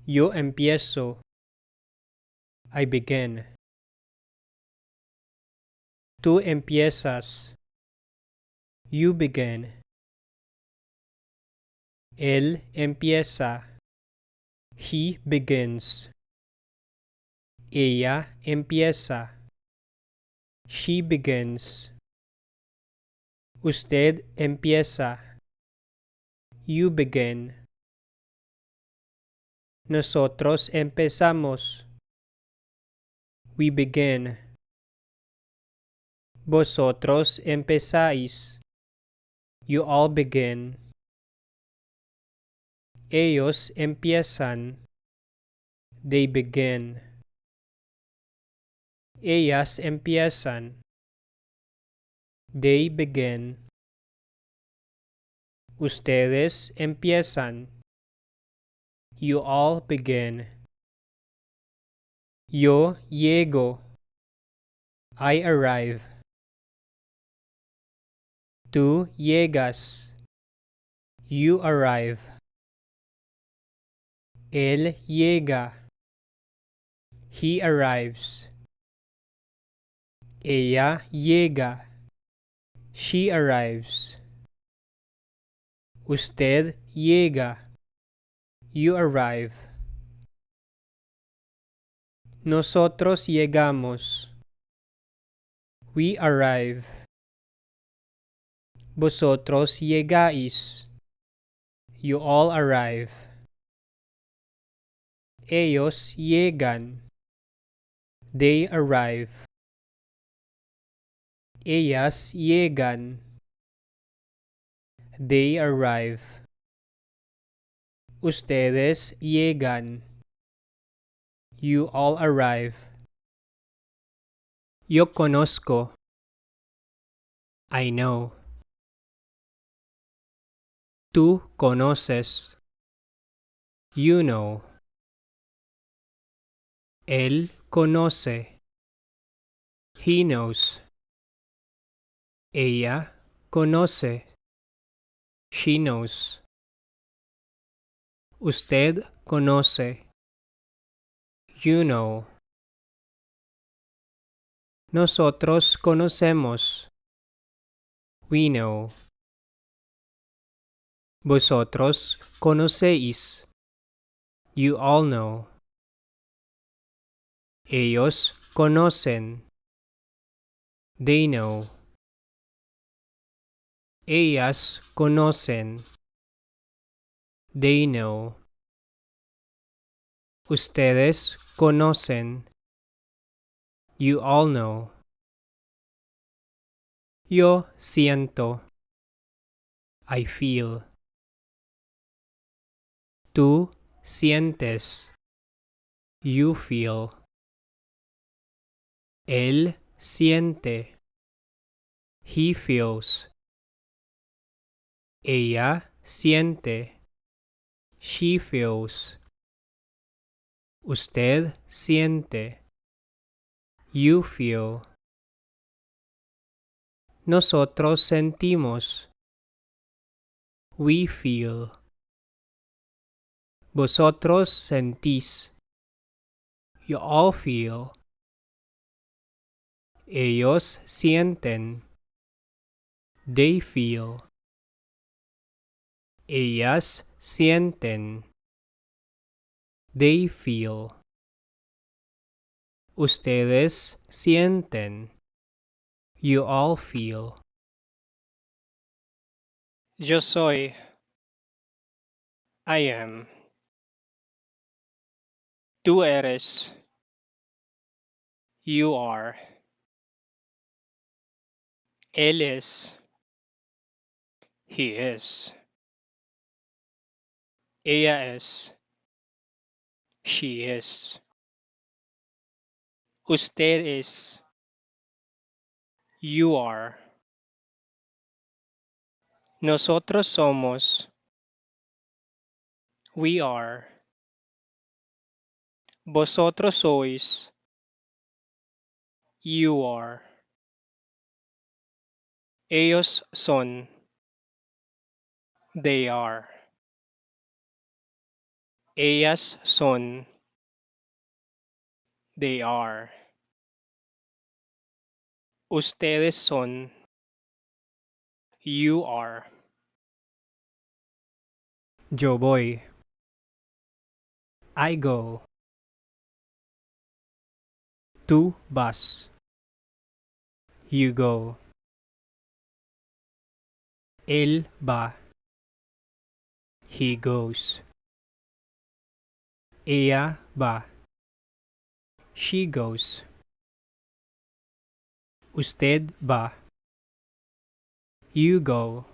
Yo empiezo. I begin. Tú empiezas. You begin. Él empieza. He begins. Ella empieza. She begins. Usted empieza. You begin. Nosotros empezamos. We begin. Vosotros empezáis. You all begin. Ellos empiezan. They begin. Ellas empiezan. They begin. Ustedes empiezan. You all begin. Yo llego. I arrive. Tú llegas. You arrive. Él llega. He arrives. Ella llega. She arrives. Usted llega. You arrive. Nosotros llegamos. We arrive. Vosotros llegáis. You all arrive. Ellos llegan. They arrive. Ellas llegan. They arrive. Ustedes llegan. You all arrive. Yo conozco. I know. Tú conoces. You know. Él conoce. He knows. Ella conoce. She knows. Usted conoce. You know. Nosotros conocemos. We know. Vosotros conocéis. You all know. Ellos conocen. They know. Ellas conocen. They know. Ustedes conocen. You all know. Yo siento. I feel. Tú sientes. You feel. Él siente. He feels. Ella siente. She feels. Usted siente. You feel. Nosotros sentimos. We feel. Vosotros sentís. You all feel. Ellos sienten. They feel. Ellas sienten. They feel. Ustedes sienten. You all feel. Yo soy. I am. Tú eres. You are. Él es. He is. Ella es. She is. Usted es. You are. Nosotros somos. We are. Vosotros sois. You are. Ellos son. They are. Ellas son. They are. Ustedes son. You are. Yo voy. I go. Tú vas. You go. Él va. He goes. Ella va. She goes. Usted va. You go.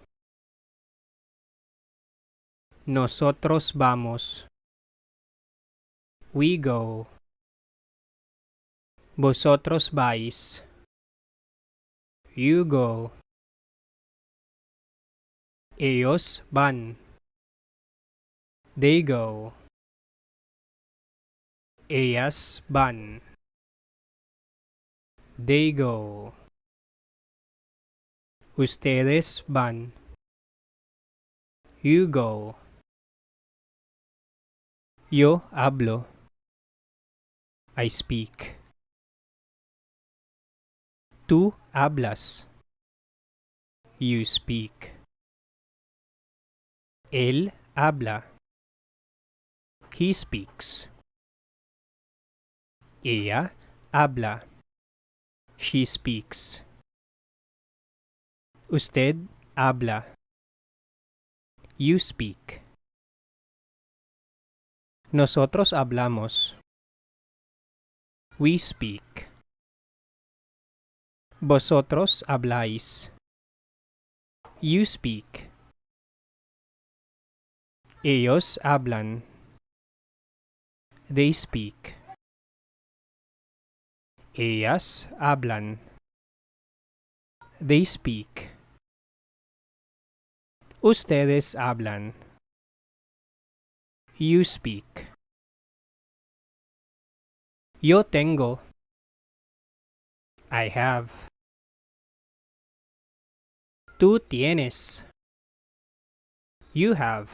Nosotros vamos. We go. Vosotros vais. You go. Ellos van. They go. Ellas van. They go. Ustedes van. You go. Yo hablo. I speak. Tú hablas. You speak. Él habla. He speaks. Ella habla. She speaks. Usted habla. You speak. Nosotros hablamos. We speak. Vosotros habláis. You speak. Ellos hablan. They speak. Ellas hablan. They speak. Ustedes hablan. You speak. Yo tengo. I have. Tú tienes. You have.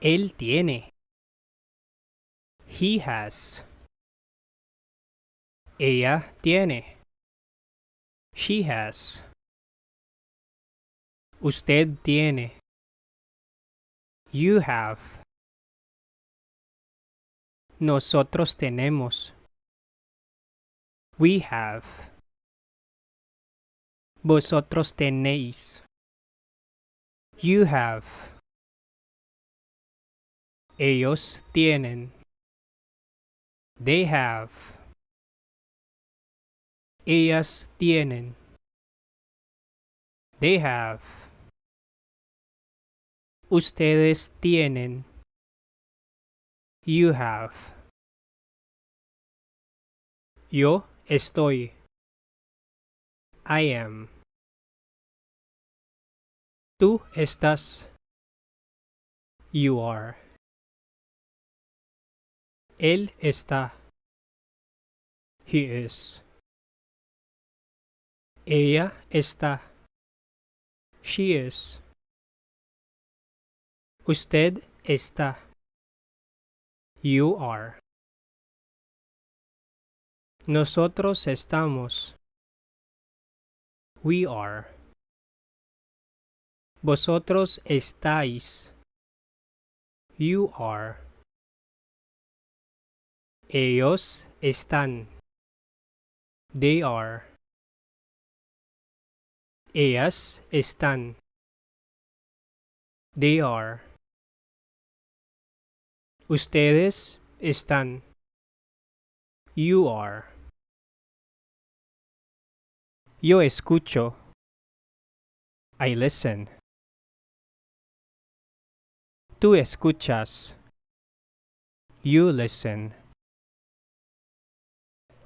Él tiene. He has. Ella tiene. She has. Usted tiene. You have. Nosotros tenemos. We have. Vosotros tenéis. You have. Ellos tienen. They have. Ellas tienen. They have. Ustedes tienen. You have. Yo estoy. I am. Tú estás. You are. Él está. He is. Ella está. She is. Usted está. You are. Nosotros estamos. We are. Vosotros estáis. You are. Ellos están. They are. Ellas están. They are. Ustedes están. You are. Yo escucho. I listen. Tú escuchas. You listen.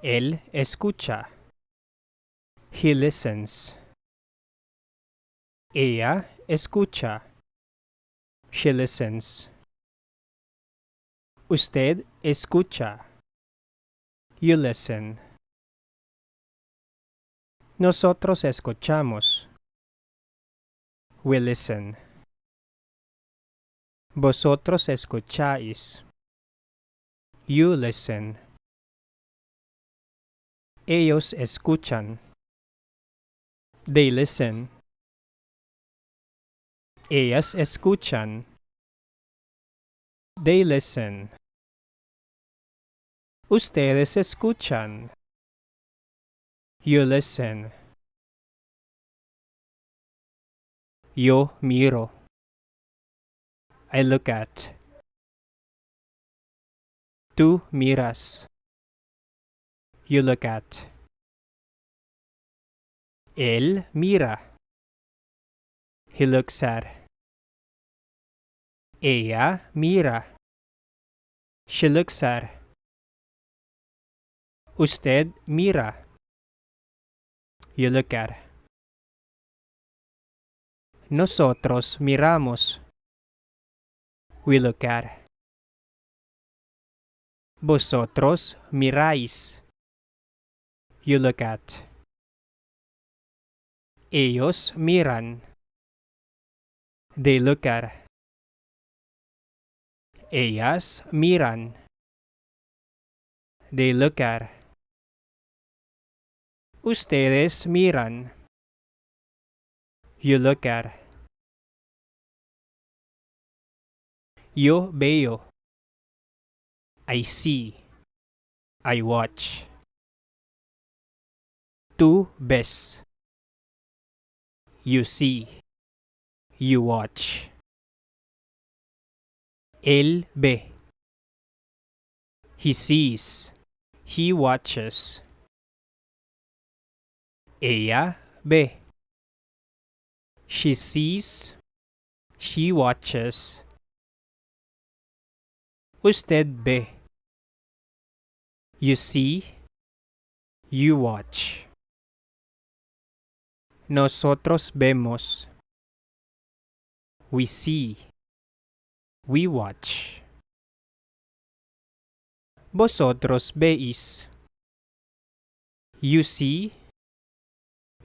Él escucha. He listens. Ella escucha. She listens. Usted escucha. You listen. Nosotros escuchamos. We listen. Vosotros escucháis. You listen. Ellos escuchan. They listen. Ellas escuchan. They listen. Ustedes escuchan. You listen. Yo miro. I look at. Tú miras. You look at. Él mira. He looks at. Ella mira. She looks at. Usted mira. You look at. Nosotros miramos. We look at. Vosotros miráis. You look at. Ellos miran. They look at. Ellas miran. They look at. Ustedes miran. You look at. Yo veo. I see. I watch. Tú ves. You see. You watch. Él ve. He sees. He watches. Ella ve. She sees. She watches. Usted ve. You see. You watch. Nosotros vemos. We see. We watch. Vosotros veis. You see.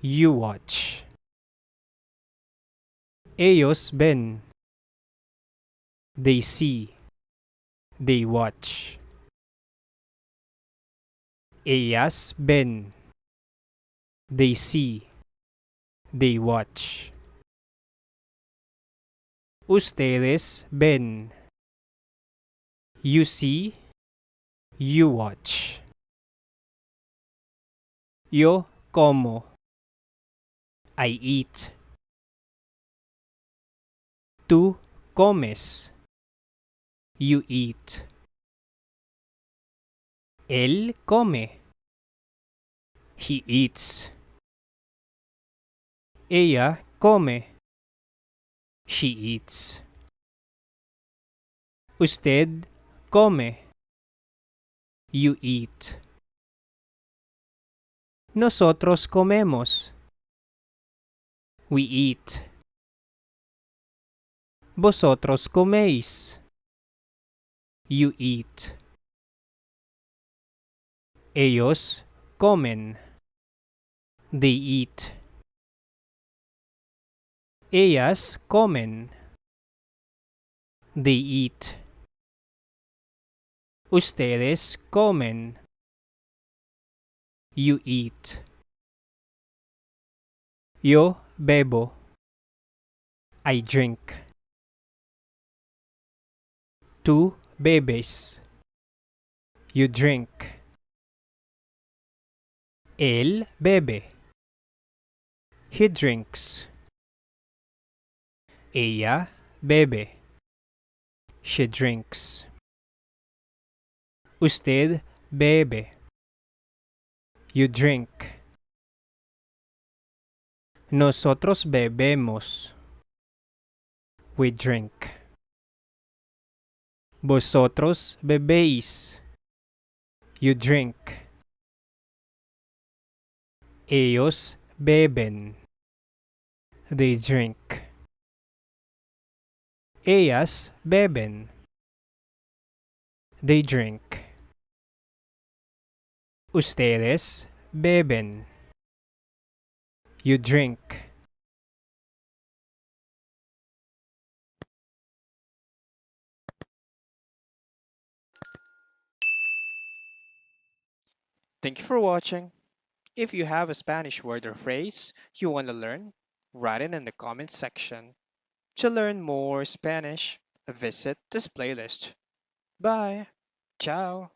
You watch. Ellos ven. They see. They watch. Ellas ven. They see. They watch. Ustedes ven. You see. You watch. Yo como. I eat. Tú comes. You eat. Él come. He eats. Ella come. She eats. Usted come. You eat. Nosotros comemos. We eat. Vosotros coméis. You eat. Ellos comen. They eat. Ellas comen. They eat. Ustedes comen. You eat. Yo bebo. I drink. Tú bebes. You drink. Él bebe. He drinks. Ella bebe. She drinks. Usted bebe. You drink. Nosotros bebemos. We drink. Vosotros bebéis. You drink. Ellos beben. They drink. Ellas beben. They drink. Ustedes beben. You drink. Thank you for watching. If you have a Spanish word or phrase you want to learn, write it in the comments section. To learn more Spanish, visit this playlist. Bye. Ciao.